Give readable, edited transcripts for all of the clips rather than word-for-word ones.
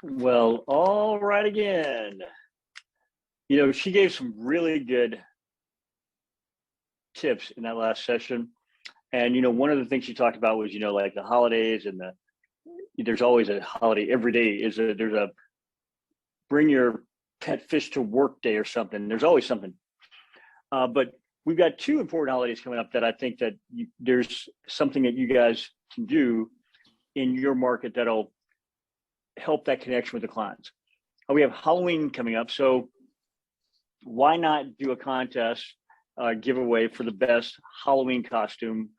Well, all right again. She gave some really good tips in that last session. And, one of the things she talked about was, like the holidays and there's always a holiday every day. There's a bring your pet fish to work day or something. There's always something. But we've got two important holidays coming up that I think that there's something that you guys can do in your market that'll help that connection with the clients. We have Halloween coming up, so why not do a contest giveaway for the best Halloween costume?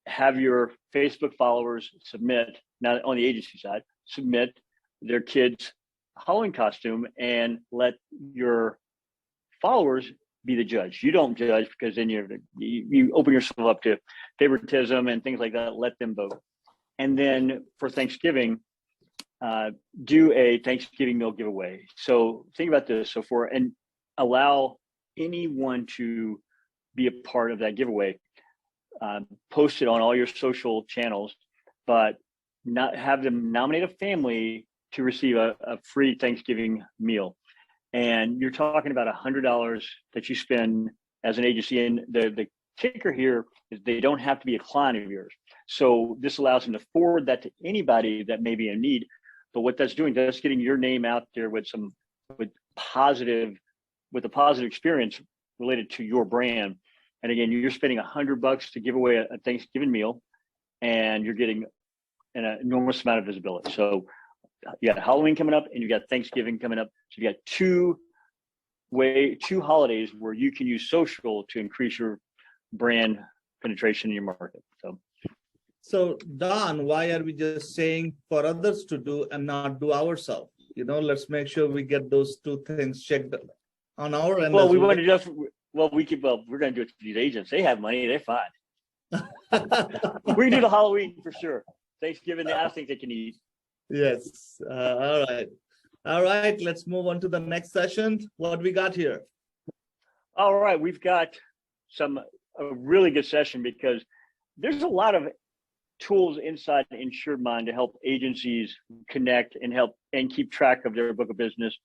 Have your Facebook followers submit, not on the agency side, submit their kids' Halloween costume and let your followers be the judge. You don't judge, because then you open yourself up to favoritism and things like that. Let them vote. And then for Thanksgiving, do a Thanksgiving meal giveaway. So think about this. And allow anyone to be a part of that giveaway. Post it on all your social channels, but not have them nominate a family to receive a free Thanksgiving meal. And you're talking about $100 that you spend as an agency. And the kicker here is they don't have to be a client of yours. So this allows them to forward that to anybody that may be in need. But what that's doing, that's getting your name out there with a positive experience related to your brand. And again, you're spending $100 to give away a Thanksgiving meal, and you're getting an enormous amount of visibility. So you got Halloween coming up, and you got Thanksgiving coming up. So you got two holidays where you can use social to increase your brand penetration in your market. So Don, why are we just saying for others to do and not do ourselves? Let's make sure we get those two things checked on our end. Well, we're going to do it for these agents. They have money. They're fine. We can do the Halloween for sure. Thanksgiving, I think they can eat. Yes. All right. Let's move on to the next session. What we got here? All right. We've got a really good session, because there's a lot of tools inside InsuredMine to help agencies connect and keep track of their book of business,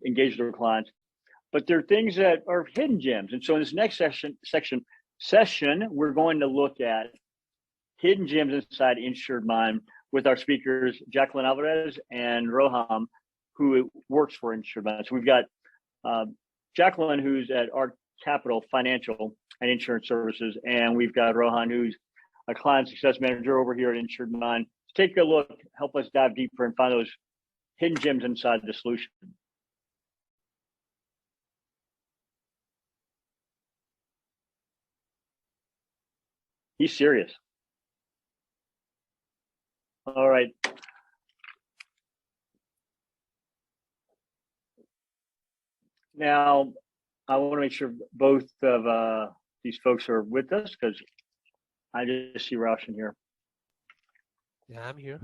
engage their clients. But there are things that are hidden gems. And so in this next session, we're going to look at hidden gems inside InsuredMine with our speakers, Jacqueline Alvarez and Rohan, who works for InsuredMine. So we've got Jacqueline, who's at Arkapital Financial and Insurance Services, and we've got Rohan, who's a client success manager over here at InsuredMine. Take a look, help us dive deeper and find those hidden gems inside the solution. He's serious. All right. Now, I want to make sure both of these folks are with us, because I just see Roush in here. Yeah, I'm here.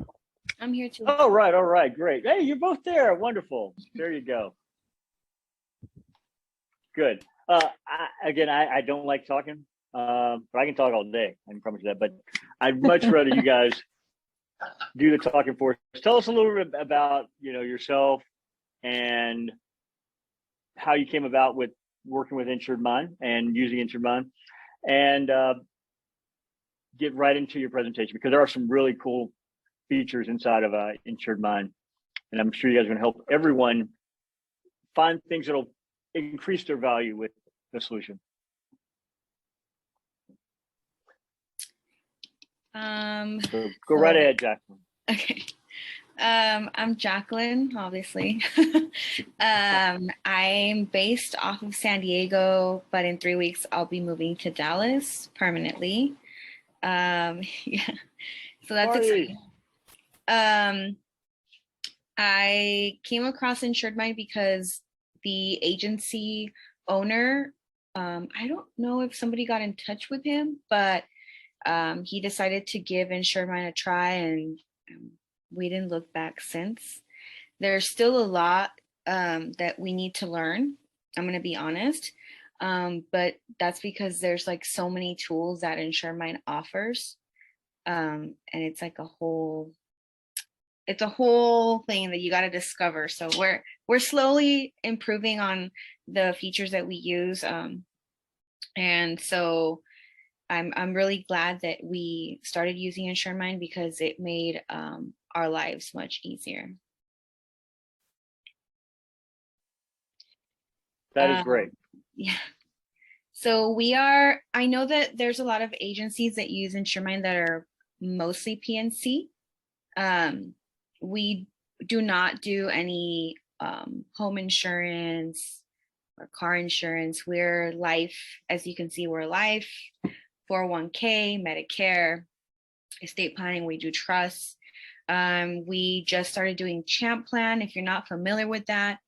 I'm here too. All right, great. Hey, you're both there. Wonderful. There you go. Good. I don't like talking, but I can talk all day. I can promise you that. But I'd much rather you guys do the talking for us. Tell us a little bit about yourself and how you came about with working with InsuredMine and using InsuredMine, and get right into your presentation, because there are some really cool features inside of InsuredMine, and I'm sure you guys are going to help everyone find things that'll increase their value with the solution. So go right ahead, Jacqueline. Okay. I'm Jacqueline, obviously. I'm based off of San Diego, but in 3 weeks I'll be moving to Dallas permanently. Yeah, so that's exciting. I came across InsuredMine because the agency owner, I don't know if somebody got in touch with him, but he decided to give InsuredMine a try, and we didn't look back since. There's still a lot that we need to learn. I'm going to be honest. But that's because there's like so many tools that InsuredMine offers. And it's like a whole thing that you got to discover. So we're slowly improving on the features that we use. And so I'm really glad that we started using InsuredMine because it made our lives much easier. That is great. Yeah. So I know that there's a lot of agencies that use InsuredMine that are mostly PNC. We do not do any home insurance or car insurance. We're life, as you can see, we're life, 401k, Medicare, estate planning, we do trusts. We just started doing Champ Plan. If you're not familiar with that,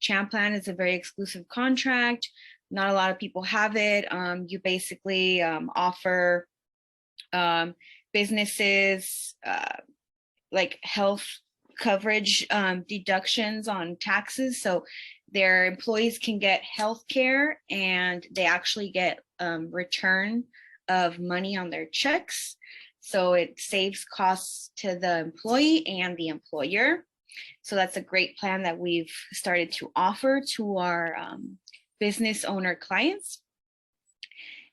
Champ Plan is a very exclusive contract. Not a lot of people have it. You basically offer businesses like health coverage deductions on taxes. So their employees can get health care and they actually get return of money on their checks. So it saves costs to the employee and the employer. So that's a great plan that we've started to offer to our business owner clients.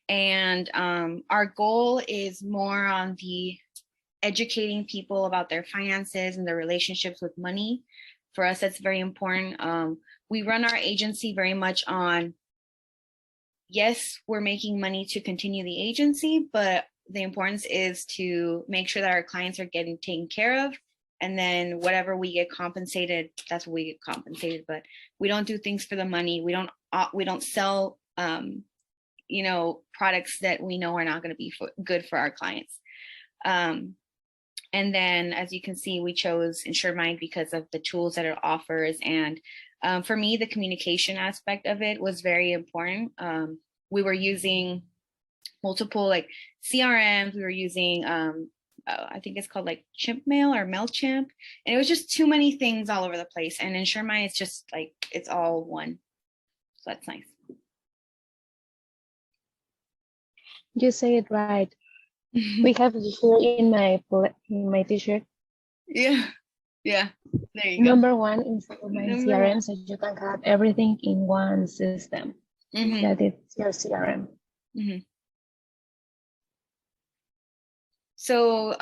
And our goal is more on the educating people about their finances and their relationships with money. For us, that's very important. We run our agency very much on, yes, we're making money to continue the agency, but the importance is to make sure that our clients are getting taken care of. And then whatever we get compensated, that's what we get compensated. But we don't do things for the money. We don't sell, products that we know are not going to be good for our clients. And then, as you can see, we chose InsuredMine because of the tools that it offers. And for me, the communication aspect of it was very important. We were using multiple like CRMs. We were using, I think it's called like Chimp Mail or MailChimp. And it was just too many things all over the place. And InsuredMine is just like, it's all one. So that's nice. You say it right. We have it here in my t-shirt. Yeah. There you go. Number one is my CRM, so you can have everything in one system. Mm-hmm. That is your CRM. Mm-hmm. So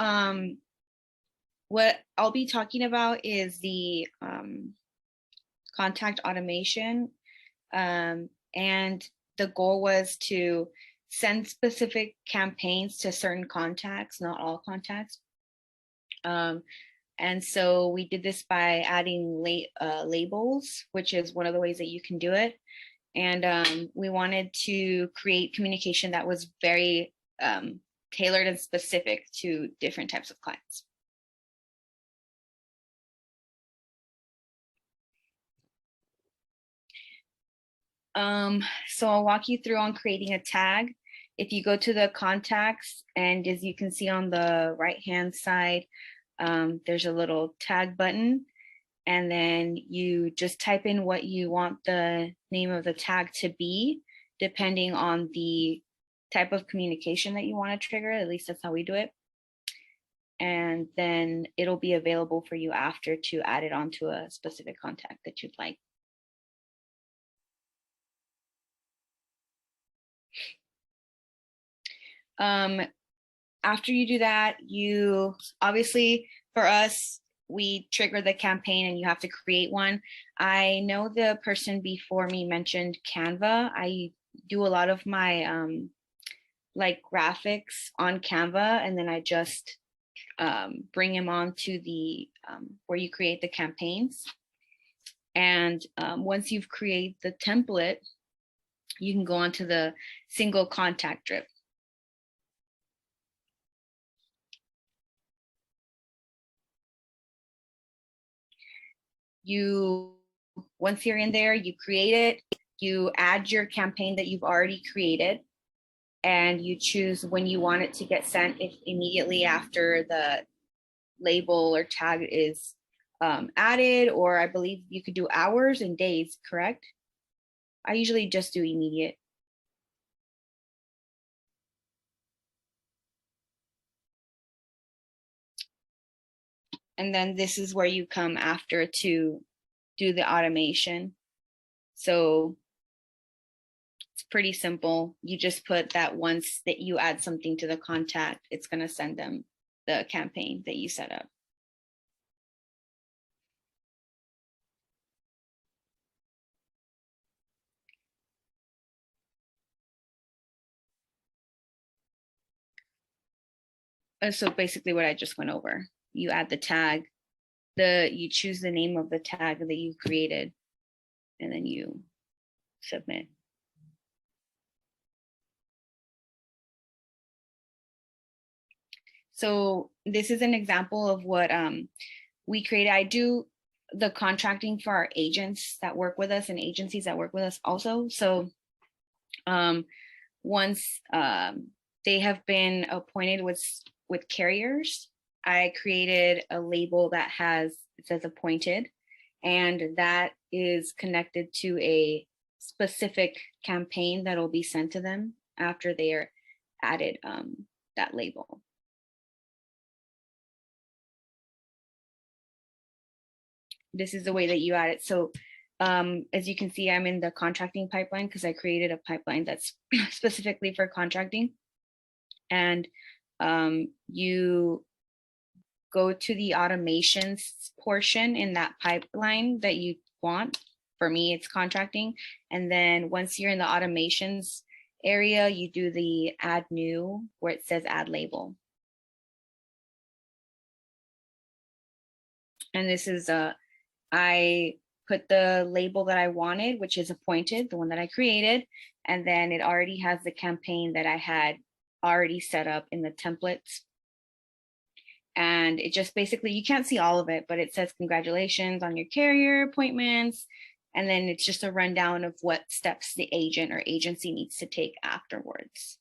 what I'll be talking about is the contact automation. And the goal was to send specific campaigns to certain contacts, not all contacts. And so we did this by adding labels, which is one of the ways that you can do it. And we wanted to create communication that was very tailored and specific to different types of clients. So I'll walk you through on creating a tag. If you go to the contacts, and as you can see on the right-hand side, there's a little tag button, and then you just type in what you want the name of the tag to be, depending on the type of communication that you want to trigger. At least that's how we do it. And then it'll be available for you after to add it onto a specific contact that you'd like. After you do that, you obviously, for us, we trigger the campaign and you have to create one. I know the person before me mentioned Canva. I do a lot of my like graphics on Canva, and then I just bring them on to the where you create the campaigns. And once you've created the template, you can go on to the single contact drip. Once you're in there, you create it, you add your campaign that you've already created, and you choose when you want it to get sent, if immediately after the label or tag is added, or I believe you could do hours and days, correct? I usually just do immediate. And then this is where you come after to do the automation. So it's pretty simple. You just put that once that you add something to the contact, it's going to send them the campaign that you set up. So basically what I just went over, you add the tag, you choose the name of the tag that you created, and then you submit. So this is an example of what we created. I do the contracting for our agents that work with us and agencies that work with us also. So once they have been appointed with carriers, I created a label that it says appointed, and that is connected to a specific campaign that will be sent to them after they are added that label. This is the way that you add it. So as you can see, I'm in the contracting pipeline because I created a pipeline that's specifically for contracting. And you go to the automations portion in that pipeline that you want. For me, it's contracting. And then once you're in the automations area, you do the add new where it says add label. And this is I put the label that I wanted, which is appointed, the one that I created, and then it already has the campaign that I had already set up in the templates. And it just basically, you can't see all of it, but it says congratulations on your carrier appointments. And then it's just a rundown of what steps the agent or agency needs to take afterwards.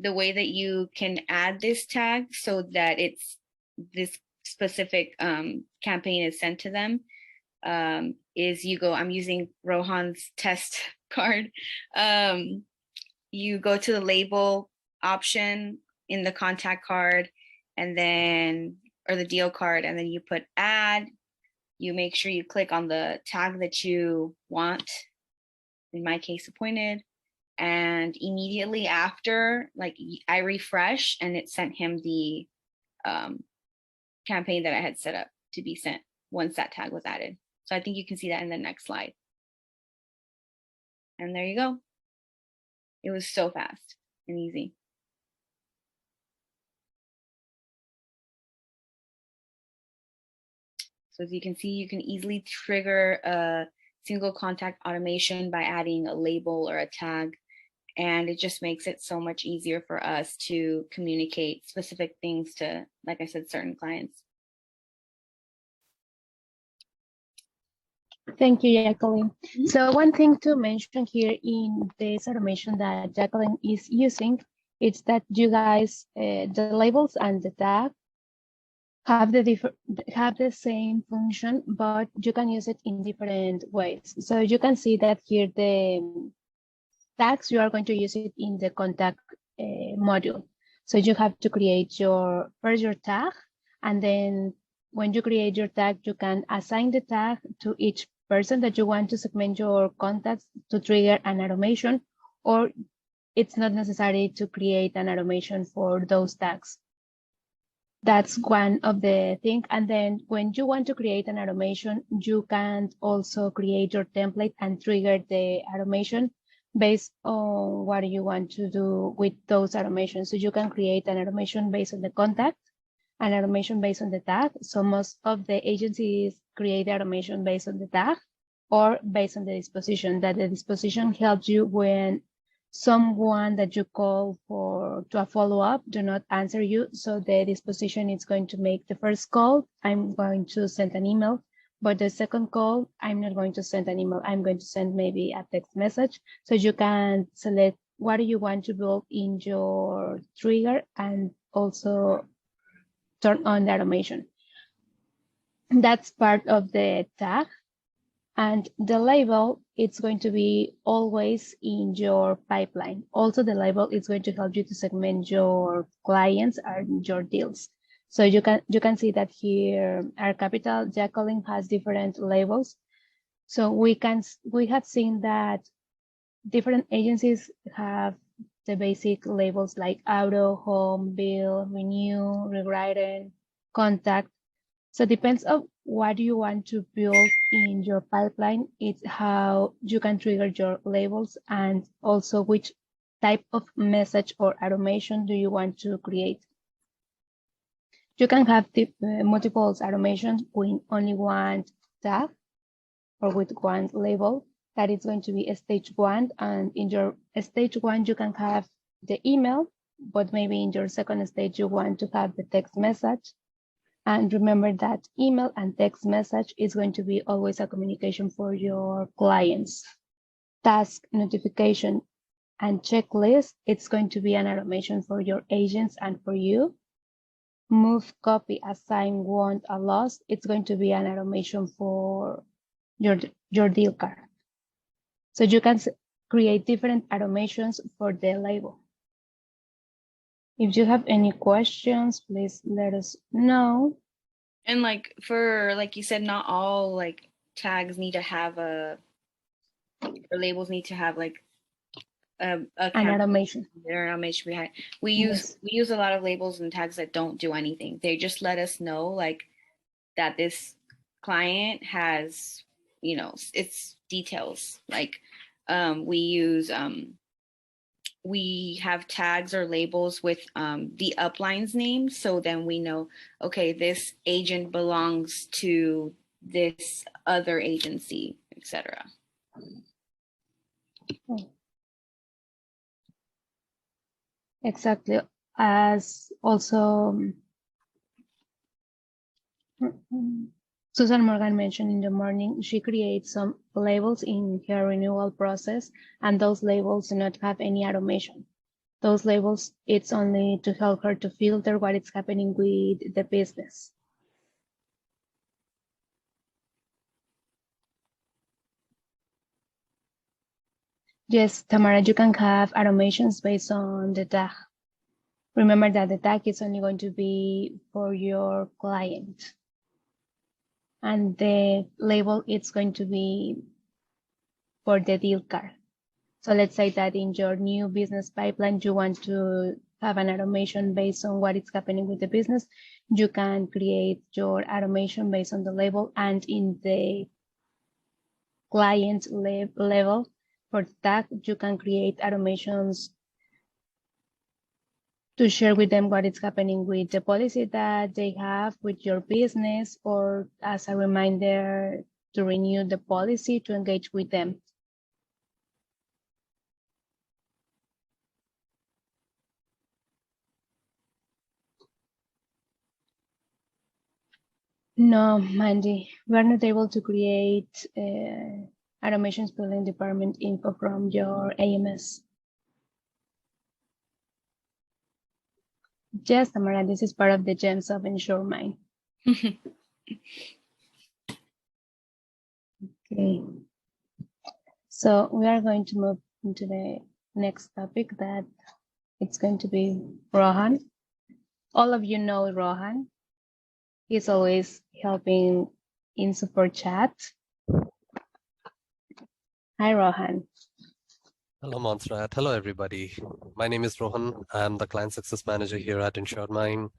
The way that you can add this tag so that it's this specific campaign is sent to them is you go, I'm using Rohan's test card. You go to the label option in the contact card and then, or the deal card, and then you put add. You make sure you click on the tag that you want, in my case, appointed. And immediately after, like I refresh and it sent him the campaign that I had set up to be sent once that tag was added. So I think you can see that in the next slide. And there you go. It was so fast and easy. So as you can see, you can easily trigger a single contact automation by adding a label or a tag. And it just makes it so much easier for us to communicate specific things to, like I said, certain clients. Thank you, Jacqueline. So one thing to mention here in this automation that Jacqueline is using is that you guys, the labels and the tag have the same function, but you can use it in different ways. So you can see that here the tags, you are going to use it in the contact module. So you have to create your tag, and then when you create your tag, you can assign the tag to each person that you want to segment your contacts to trigger an automation, or it's not necessary to create an automation for those tags. That's one of the things. And then when you want to create an automation, you can also create your template and trigger the automation based on what you want to do with those automations. So you can create an automation based on the contact, an automation based on the tag. So most of the agencies create the automation based on the tag or based on the disposition, that the disposition helps you when someone that you call to a follow-up do not answer you. So the disposition is going to make the first call, I'm going to send an email, but the second call, I'm not going to send an email. I'm going to send maybe a text message. So you can select what do you want to build in your trigger and also turn on the automation. That's part of the tag. And the label, it's going to be always in your pipeline. Also, the label is going to help you to segment your clients and your deals. So you can see that here, Arkapital Jacqueline has different labels. So we have seen that different agencies have the basic labels like auto, home, bill, renew, rewritten, contact. So it depends on what you want to build in your pipeline. It's how you can trigger your labels and also which type of message or automation do you want to create. You can have multiple automations with only one tag or with one label. That is going to be a stage one. And in your stage one, you can have the email, but maybe in your second stage, you want to have the text message. And remember that email and text message is going to be always a communication for your clients. Task, notification, and checklist, it's going to be an automation for your agents and for you. Move, copy, assign, want, a loss, it's going to be an automation for your deal card. So you can create different automations for the label. If you have any questions, please let us know. And like you said, not all like tags need to have or labels need to have like an automation. Their automation behind. We use a lot of labels and tags that don't do anything. They just let us know like that this client has, its details. Like we have tags or labels with the upline's name. So then we know, okay, this agent belongs to this other agency, etc. Exactly. As also Susan Morgan mentioned in the morning, she creates some labels in her renewal process, and those labels do not have any automation. Those labels, it's only to help her to filter what is happening with the business. Yes, Tamara, you can have automations based on the tag. Remember that the tag is only going to be for your client. And the label it's going to be for the deal card. So let's say that in your new business pipeline, you want to have an automation based on what is happening with the business. You can create your automation based on the label, and in the client level for the tag, you can create automations to share with them what is happening with the policy that they have with your business, or as a reminder to renew the policy, to engage with them. No, Mandy, we're not able to create automations billing department info from your AMS. Yes, Tamara, this is part of the gems of InsuredMine. Okay. So we are going to move into the next topic that it's going to be Rohan. All of you know Rohan. He's always helping in support chat. Hi, Rohan. Hello, Montserrat. Hello, everybody. My name is Rohan. I'm the Client Success Manager here at InsuredMine.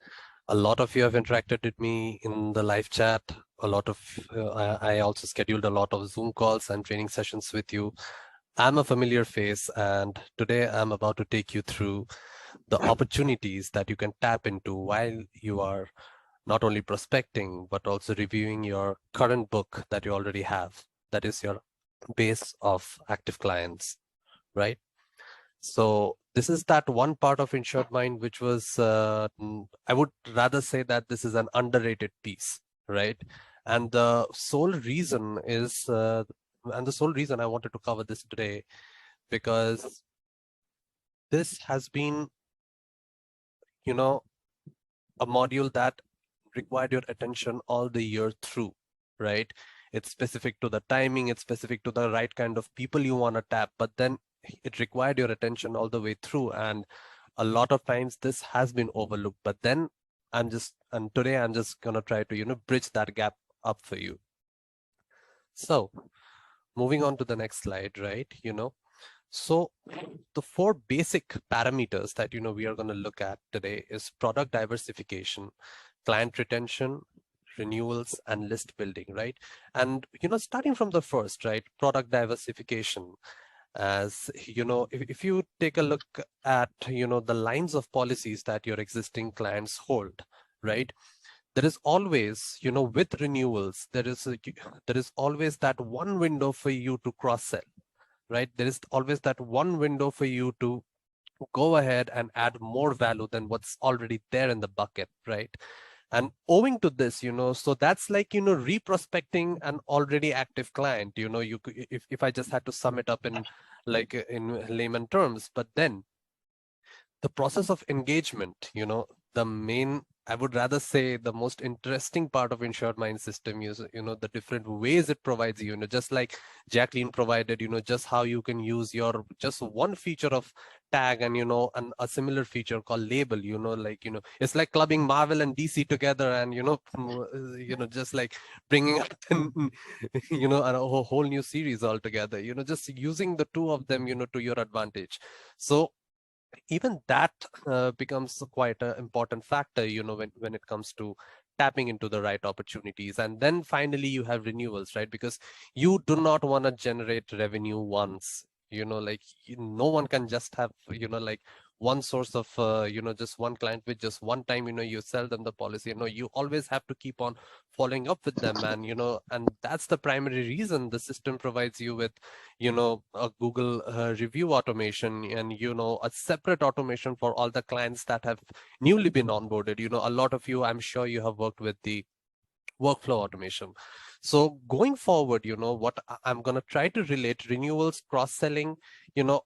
A lot of you have interacted with me in the live chat. A lot of I also scheduled a lot of Zoom calls and training sessions with you. I'm a familiar face, and today I'm about to take you through the opportunities that you can tap into while you are not only prospecting, but also reviewing your current book that you already have. That is your base of active clients, right? So this is that one part of InsuredMine, which was, I would rather say that this is an underrated piece, right? And the sole reason is, and the sole reason I wanted to cover this today, because this has been, a module that required your attention all the year through, right? It's specific to the timing, it's specific to the right kind of people you want to tap, but then it required your attention all the way through. And a lot of times this has been overlooked, but then today I'm just going to try to, bridge that gap up for you. So moving on to the next slide, right? So the 4 basic parameters that, we are going to look at today is product diversification, client retention, renewals, and list building, right? And, starting from the first, right, product diversification. As if you take a look at, the lines of policies that your existing clients hold, right? There is always, with renewals, there is always that one window for you to cross-sell, right? There is always that one window for you to go ahead and add more value than what's already there in the bucket, right? And owing to this, so that's like, reprospecting an already active client, if I just had to sum it up in layman terms. But then the process of engagement, the main, I would rather say the most interesting part of InsuredMine system is, the different ways it provides you, just like Jacqueline provided, just how you can use your just one feature of tag and, and a similar feature called label, it's like clubbing Marvel and DC together and, just like bringing up, a whole new series altogether, just using the two of them, to your advantage. So even that becomes quite an important factor, when it comes to tapping into the right opportunities. And then finally you have renewals, right? Because you do not want to generate revenue once, no one can just have, one source of, just one client with just one time, you sell them the policy. You always have to keep on following up with them. And, and that's the primary reason the system provides you with, a Google review automation and, a separate automation for all the clients that have newly been onboarded. A lot of you, I'm sure you have worked with the workflow automation. So going forward, what I'm going to try to relate renewals, cross-selling,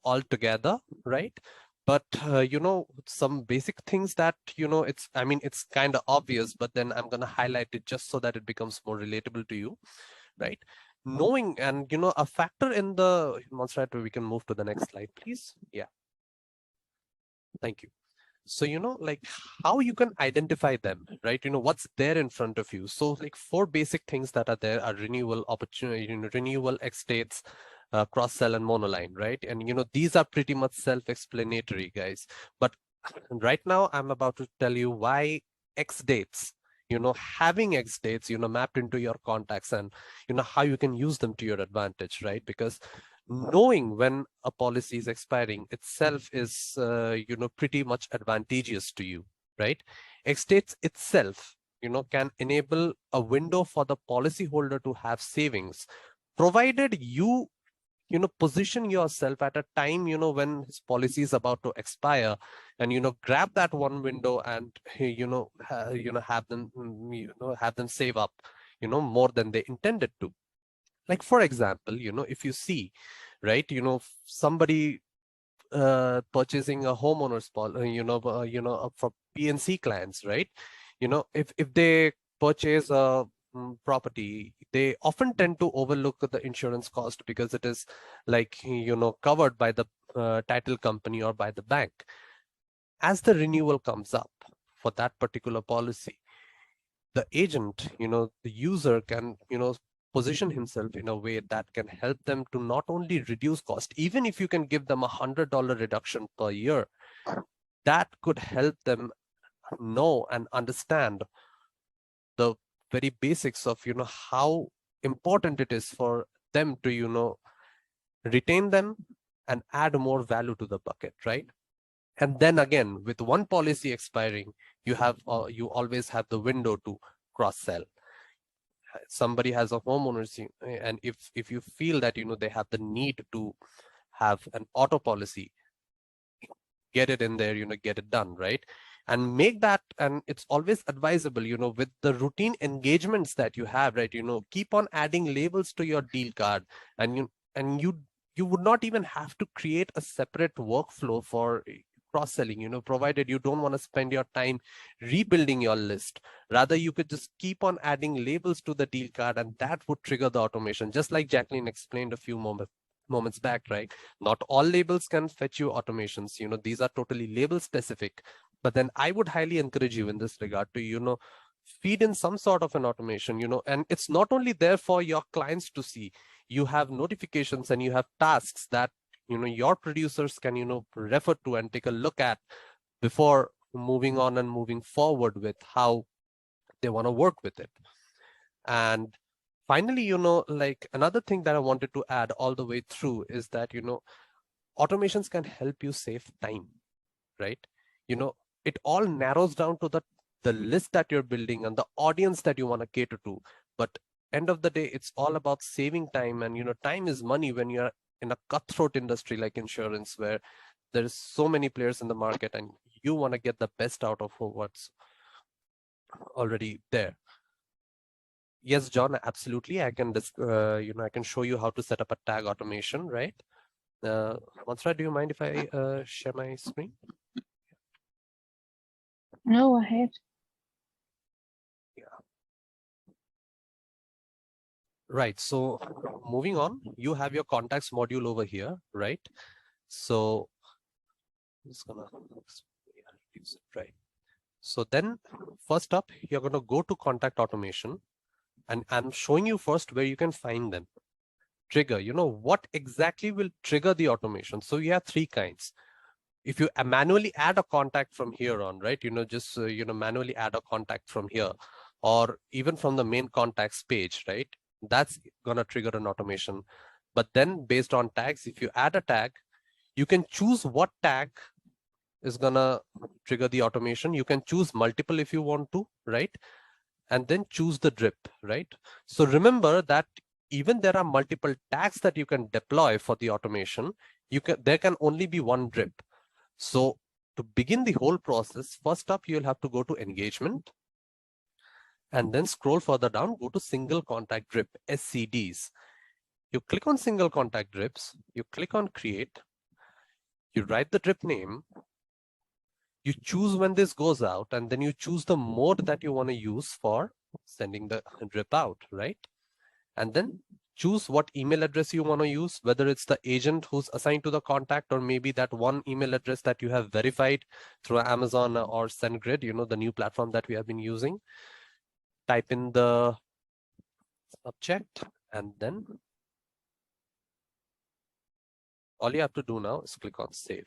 all together, right? But, some basic things that, it's kind of obvious, but then I'm going to highlight it just so that it becomes more relatable to you, right? Knowing and, a factor in the, Montserrat, we can move to the next slide, please. Yeah. Thank you. So, like how you can identify them, right? What's there in front of you. So like 4 basic things that are there are renewal opportunity, renewal, X-states, cross-sell and monoline, right? And, these are pretty much self-explanatory, guys. But right now I'm about to tell you why X-dates, having X-dates, mapped into your contacts and, how you can use them to your advantage, right? Because knowing when a policy is expiring itself is, pretty much advantageous to you, right? X-states itself, can enable a window for the policyholder to have savings, provided you, position yourself at a time, when his policy is about to expire and, grab that one window and, have them, have them save up, more than they intended to. Like, for example, if you see, right, somebody purchasing a homeowner's policy, for PNC clients, right? If they purchase a property, they often tend to overlook the insurance cost because it is like, covered by the title company or by the bank. As the renewal comes up for that particular policy, the agent, the user can, position himself in a way that can help them to not only reduce cost, even if you can give them $100 reduction per year, that could help them know and understand the very basics of, how important it is for them to, retain them and add more value to the bucket, right? And then again, with one policy expiring, you always have the window to cross-sell. Somebody has a homeowners, and if you feel that, they have the need to have an auto policy, get it in there, get it done, right? And make that, and it's always advisable, with the routine engagements that you have, right? Keep on adding labels to your deal card, and you would not even have to create a separate workflow for cross-selling, provided you don't want to spend your time rebuilding your list. Rather, you could just keep on adding labels to the deal card, and that would trigger the automation, just like Jacqueline explained a few moments back, right? Not all labels can fetch you automations. These are totally label specific. But then I would highly encourage you in this regard to, feed in some sort of an automation, and it's not only there for your clients to see. You have notifications and you have tasks that your producers can refer to and take a look at before moving on and moving forward with how they want to work with it. And finally, like another thing that I wanted to add all the way through is that automations can help you save time, right? It all narrows down to the list that you're building and the audience that you want to cater to. But end of the day, it's all about saving time, and time is money when you're in a cutthroat industry like insurance, where there's so many players in the market and you want to get the best out of what's already there. Yes, John, absolutely. I can I can show you how to set up a tag automation, right? Mansra, do you mind if I share my screen? No, go ahead. Right. So moving on, you have your contacts module over here, right? So I'm just gonna use it, right? So then first up, you're going to go to contact automation, and I'm showing you first where you can find them. Trigger, what exactly will trigger the automation? So you have three kinds. If you manually add a contact from here on, right, just manually add a contact from here, or even from the main contacts page, right, that's gonna trigger an automation. But then based on tags, if you add a tag, you can choose what tag is gonna trigger the automation. You can choose multiple if you want to, right? And then choose the drip, right? So remember that even there are multiple tags that you can deploy for the automation, there can only be one drip. So to begin the whole process, first up, you'll have to go to engagement, and then scroll further down, go to single contact drip, SCDs. You click on single contact drips, you click on create, you write the drip name, you choose when this goes out, and then you choose the mode that you want to use for sending the drip out, right? And then choose what email address you want to use, whether it's the agent who's assigned to the contact, or maybe that one email address that you have verified through Amazon or SendGrid, the new platform that we have been using. Type in the subject, and then all you have to do now is click on save,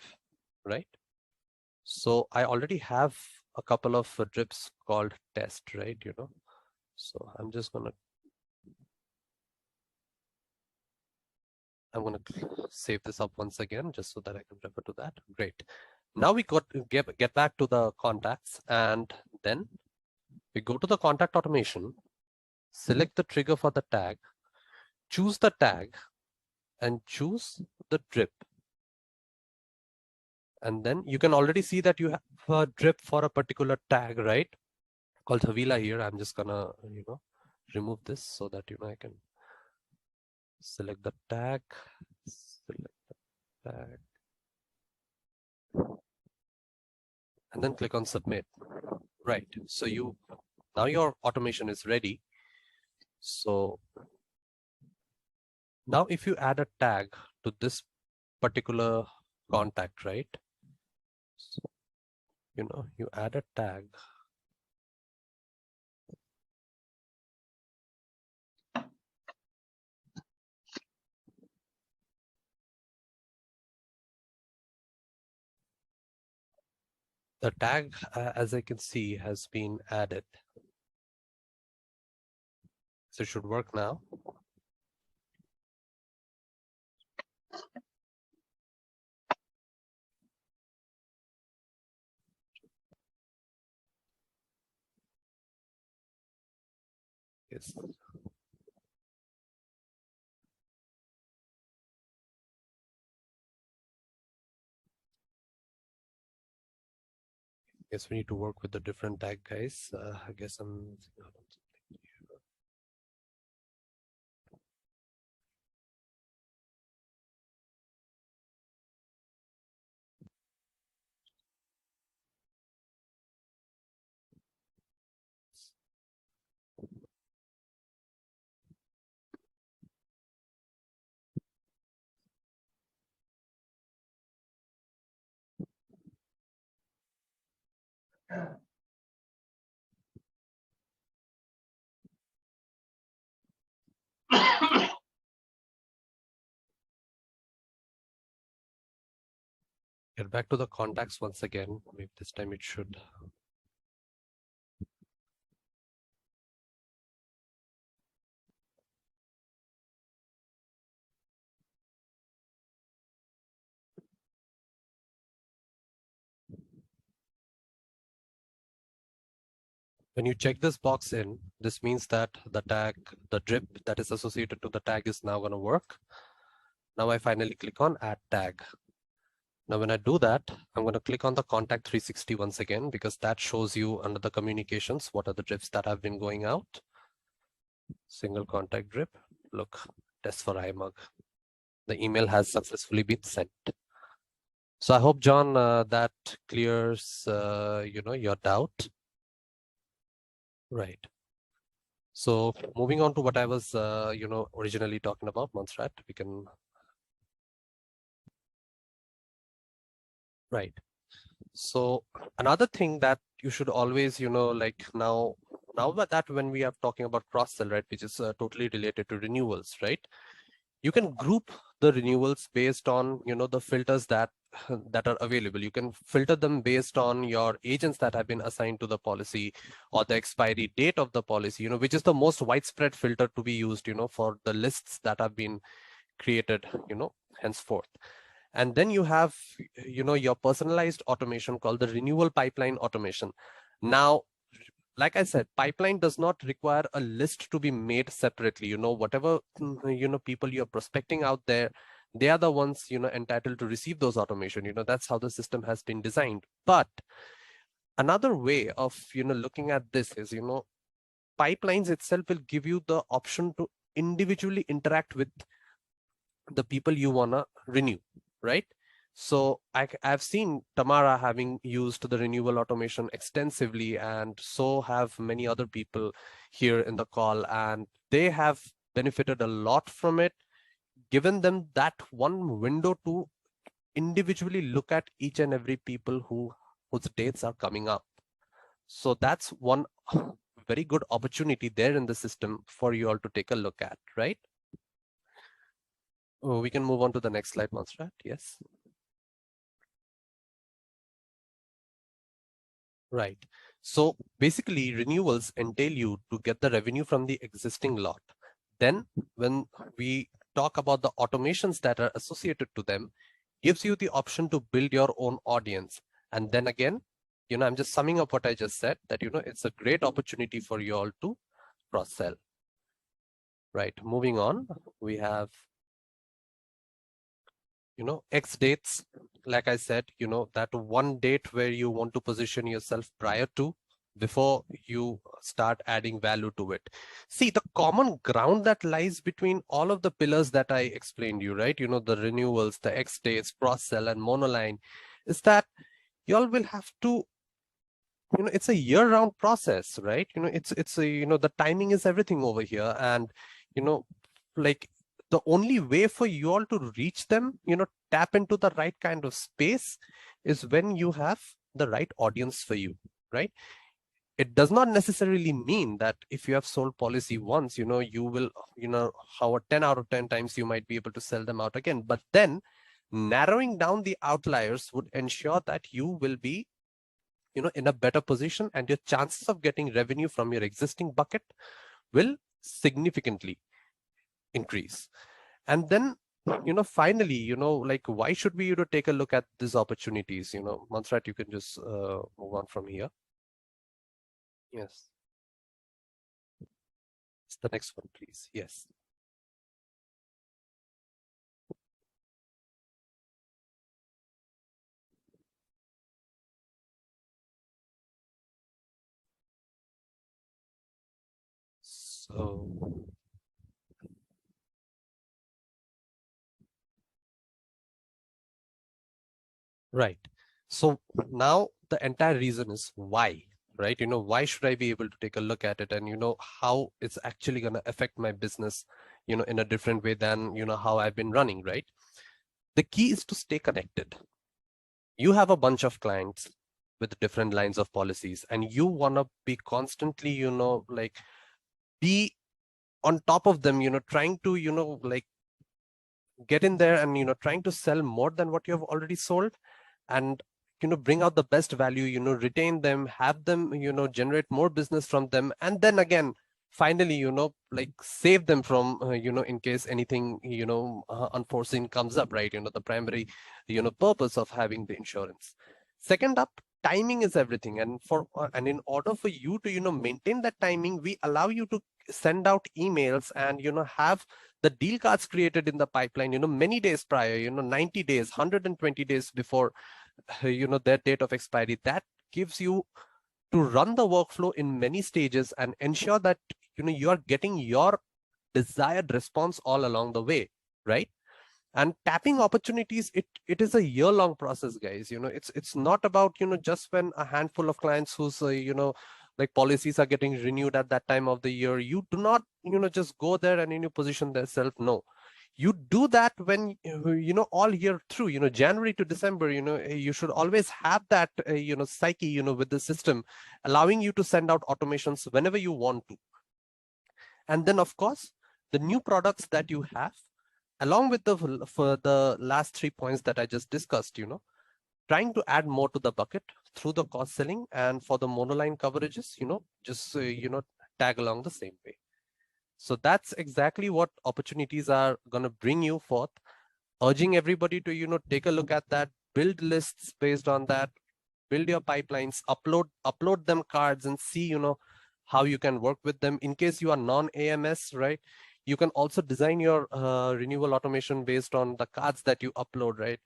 right? So I already have a couple of drips called test, right? So I'm gonna save this up once again, just so that I can refer to that. Great. Now we got to get back to the contacts, and then we go to the contact automation, select the trigger for the tag, choose the tag, and choose the drip. And then you can already see that you have a drip for a particular tag, right? Called Havila here. I'm just gonna, remove this so that, I can select the tag, and then click on submit. Right. So now your automation is ready. So now if you add a tag to this particular contact, right? So, you add a tag. The tag, as I can see, has been added. So it should work now. Yes. Guess we need to work with the different tag guys. I guess I'm. Get back to the contacts once again. Maybe this time it should. When you check this box in, this means that the tag, the drip that is associated to the tag is now going to work. Now I finally click on add tag. Now, when I do that, I'm going to click on the contact 360 once again, because that shows you under the communications, what are the drips that have been going out. Single contact drip. Look, test for iMug. The email has successfully been sent. So I hope, John, that clears, your doubt. Right. So moving on to what I was, originally talking about, Montserrat, we can. Right. So another thing that you should always, like now that when we are talking about cross-sell, right, which is totally related to renewals, right? You can group the renewals based on, the filters that are available. You can filter them based on your agents that have been assigned to the policy or the expiry date of the policy, which is the most widespread filter to be used, for the lists that have been created, henceforth. And then you have, your personalized automation called the renewal pipeline automation. Now, like I said, pipeline does not require a list to be made separately. Whatever, people you're prospecting out there, they are the ones, entitled to receive those automation. That's how the system has been designed. But another way of, looking at this is, pipelines itself will give you the option to individually interact with the people you want to renew, right? So I've seen Tamara having used the renewal automation extensively, and so have many other people here in the call, and they have benefited a lot from it, given them that one window to individually look at each and every people whose dates are coming up. So that's one very good opportunity there in the system for you all to take a look at, right? Oh, we can move on to the next slide, Montserrat. Yes. Right. So basically, renewals entail you to get the revenue from the existing lot. Then when we talk about the automations that are associated to them, gives you the option to build your own audience. And then again, I'm just summing up what I just said, that, it's a great opportunity for you all to cross-sell. Right. Moving on, we have, X dates. Like I said, that one date where you want to position yourself prior to, before you start adding value to it. See, the common ground that lies between all of the pillars that I explained you, right? The renewals, the X dates, cross-sell, and monoline, is that y'all will have to, it's a year-round process, right? It's a, the timing is everything over here. And, like, the only way for you all to reach them, tap into the right kind of space, is when you have the right audience for you, right? It does not necessarily mean that if you have sold policy once, you will, how 10 out of 10 times you might be able to sell them out again. But then narrowing down the outliers would ensure that you will be, in a better position, and your chances of getting revenue from your existing bucket will significantly increase. And then, finally, like, why should we, take a look at these opportunities? Montserrat, you can just move on from here. Yes. It's the next one, please. Yes. So, right. So now the entire reason is why, right? Why should I be able to take a look at it, and, how it's actually going to affect my business, in a different way than, how I've been running, right? The key is to stay connected. You have a bunch of clients. with different lines of policies, and you want to be constantly, like be on top of them, trying to, like get in there and, trying to sell more than what you have already sold, and, bring out the best value, retain them, have them, generate more business from them. And then again, finally, like save them from, in case anything, unforeseen comes up, right? The primary, purpose of having the insurance. Second up, timing is everything. And and in order for you to, maintain that timing, we allow you to send out emails and, have the deal cards created in the pipeline, many days prior, 90 days, 120 days before, their date of expiry. That gives you to run the workflow in many stages and ensure that, you are getting your desired response all along the way, right? And tapping opportunities, it is a year-long process, guys. It's not about, just when a handful of clients whose, like policies are getting renewed at that time of the year. You do not, just go there and, position themselves. No, you do that when, all year through, January to December, you should always have that, psyche, with the system, allowing you to send out automations whenever you want to. And then, of course, the new products that you have, along with for the last 3 points that I just discussed, trying to add more to the bucket through the cost selling, and for the monoline coverages, just, tag along the same way. So that's exactly what opportunities are going to bring you forth, urging everybody to, take a look at that, build lists based on that, build your pipelines, upload them cards, and see, how you can work with them. In case you are non-AMS, right? You can also design your renewal automation based on the cards that you upload, right?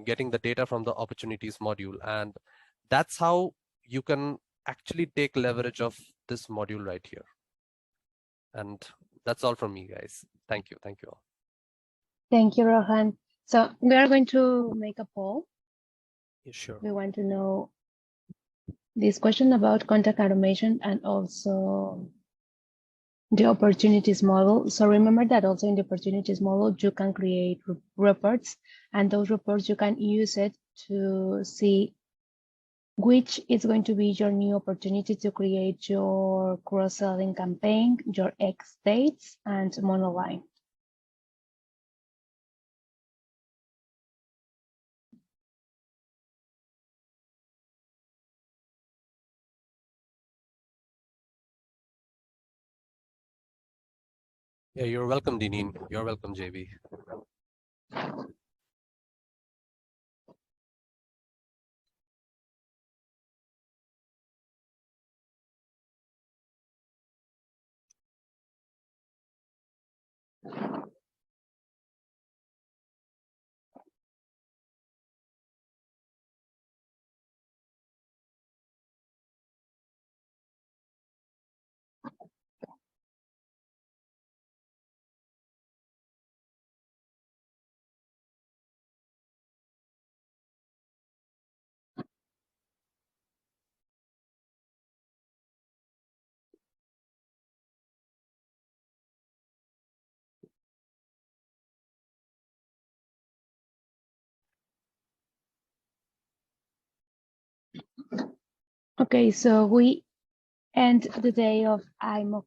Getting the data from the opportunities module. And that's how you can actually take leverage of this module right here. And that's all from me, guys. Thank you. Thank you all. Thank you, Rohan. So we are going to make a poll. Yeah, sure. We want to know this question about contact automation and also the opportunities model. So remember that also in the opportunities model, you can create reports, and those reports, you can use it to see which is going to be your new opportunity to create your cross-selling campaign, your X dates, and monoline. Yeah, you're welcome, Dineen. You're welcome, JB. Okay, so we end the day of IMO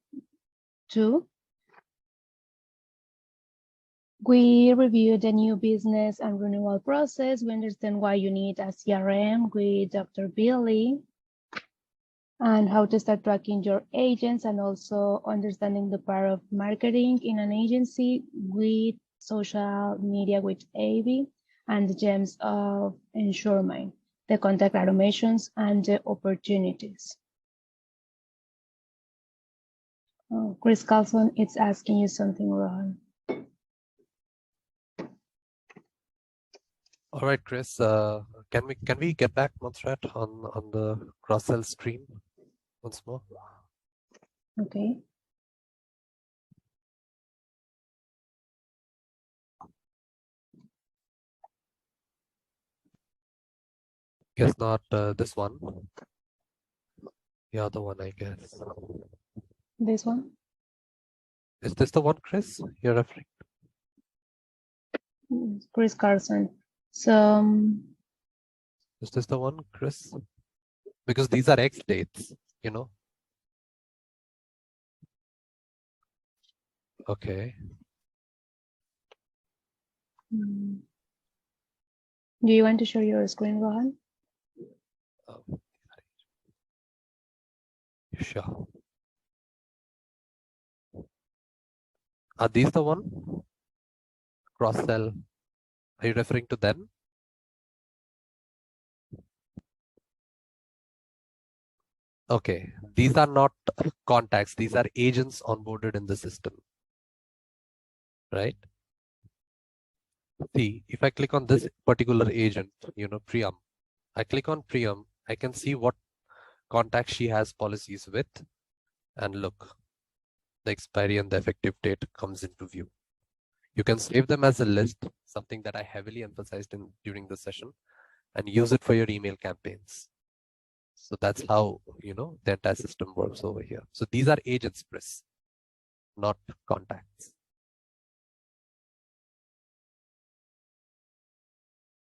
2. We review the new business and renewal process. We understand why you need a CRM with Dr. Billy, and how to start tracking your agents, and also understanding the power of marketing in an agency with social media with AV, and the gems of InsuredMine, the contact automations and the opportunities. Oh, Chris Carlson is asking you something, Rohan. All right, Chris. Can we get back, Montserrat, on the cross-sell screen once more? Okay. Guess not this one. The other one, I guess. This one? Is this the one, Chris, you're referring? Chris Carlson. So Is this the one, Chris? Because these are X dates, you know. Okay. Do you want to show your screen, Rohan? Sure. Are these the one? Cross sell. Are you referring to them? Okay. These are not contacts. These are agents onboarded in the system. Right? See, if I click on this particular agent, you know, Priyam, I click on Priyam, I can see what contacts she has policies with. And look, the expiry and the effective date comes into view. You can save them as a list, something that I heavily emphasized during the session, and use it for your email campaigns. So that's how, you know, the entire system works over here. So these are agents, Chris, not contacts.